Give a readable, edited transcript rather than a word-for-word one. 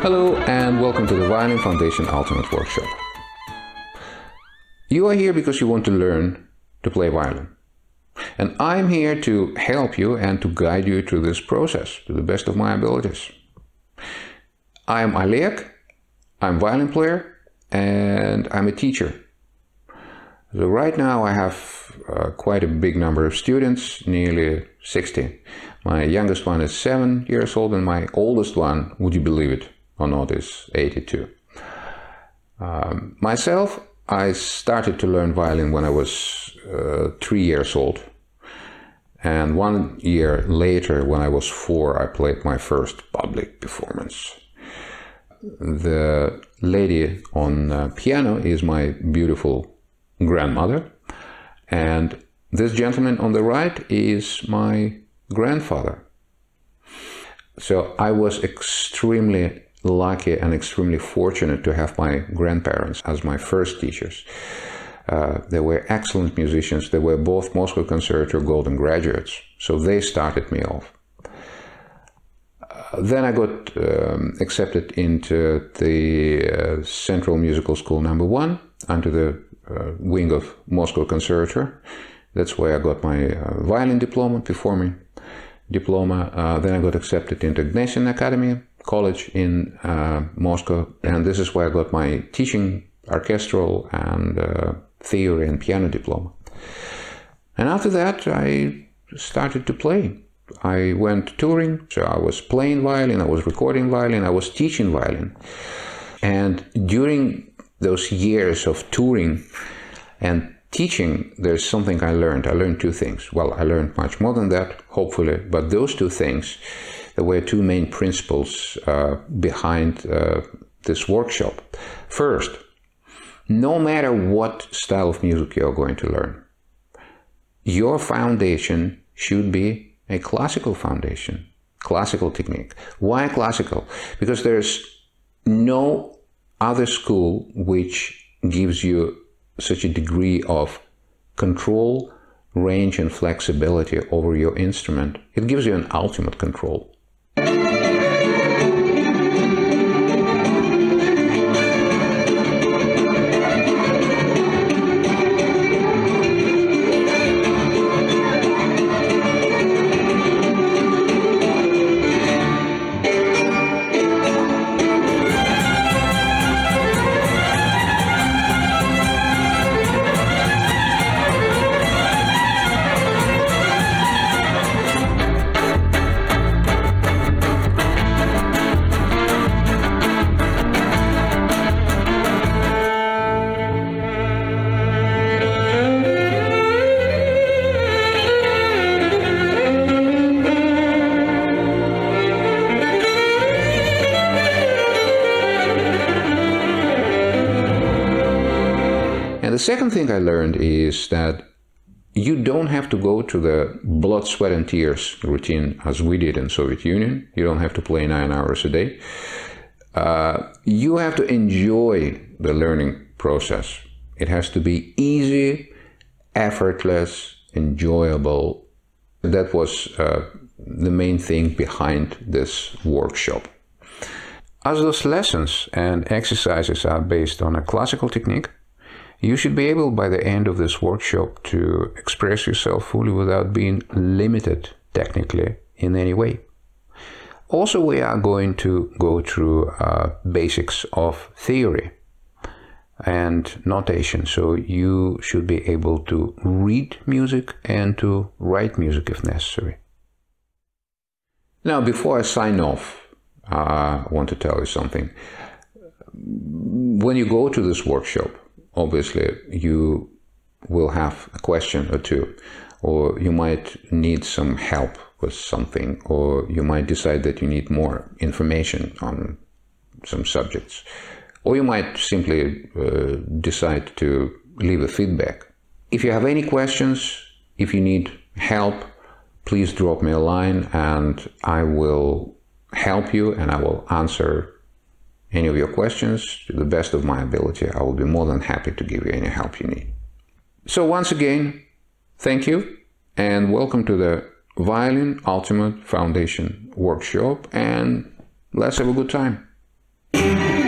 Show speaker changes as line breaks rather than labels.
Hello and welcome to the Violin Foundation Ultimate Workshop. You are here because you want to learn to play violin. And I'm here to help you and to guide you through this process to the best of my abilities. I'm Oleg, I'm a violin player, and I'm a teacher. So right now I have quite a big number of students, nearly 60. My youngest one is 7 years old and my oldest one, would you believe it or not, is 82. Myself, I started to learn violin when I was 3 years old. And 1 year later, when I was 4, I played my first public performance. The lady on piano is my beautiful grandmother, and this gentleman on the right is my grandfather. So I was extremely lucky and extremely fortunate to have my grandparents as my first teachers. They were excellent musicians. They were both Moscow Conservatory Golden graduates, so they started me off. Then I got accepted into the Central Musical School #1 under the wing of Moscow Conservatory. That's where I got my violin diploma, performing diploma. Then I got accepted into Gnesian Academy College in Moscow, and this is where I got my teaching, orchestral and theory and piano diploma. And after that I started to play. I went touring, so I was playing violin, I was recording violin, I was teaching violin. And during those years of touring and teaching, there's something I learned. I learned two things. Well, I learned much more than that, hopefully, but those two things, there were two main principles behind this workshop. First, no matter what style of music you're going to learn, your foundation should be a classical foundation, classical technique. Why classical? Because there's no other school which gives you such a degree of control, range and flexibility over your instrument. It gives you an ultimate control. And the second thing I learned is that you don't have to go to the blood, sweat and tears routine as we did in Soviet Union. You don't have to play 9 hours a day. You have to enjoy the learning process. It has to be easy, effortless, enjoyable. That was the main thing behind this workshop. As those lessons and exercises are based on a classical technique, you should be able by the end of this workshop to express yourself fully without being limited technically in any way. Also, we are going to go through basics of theory and notation, so you should be able to read music and to write music if necessary. Now, before I sign off, I want to tell you something. When you go to this workshop, obviously you will have a question or two, or you might need some help with something, or you might decide that you need more information on some subjects, or you might simply decide to leave a feedback. If you have any questions, if you need help, please drop me a line and I will help you and I will answer any of your questions to the best of my ability. I will be more than happy to give you any help you need. So once again, thank you and welcome to the Violin Ultimate Foundation Workshop, and let's have a good time. you.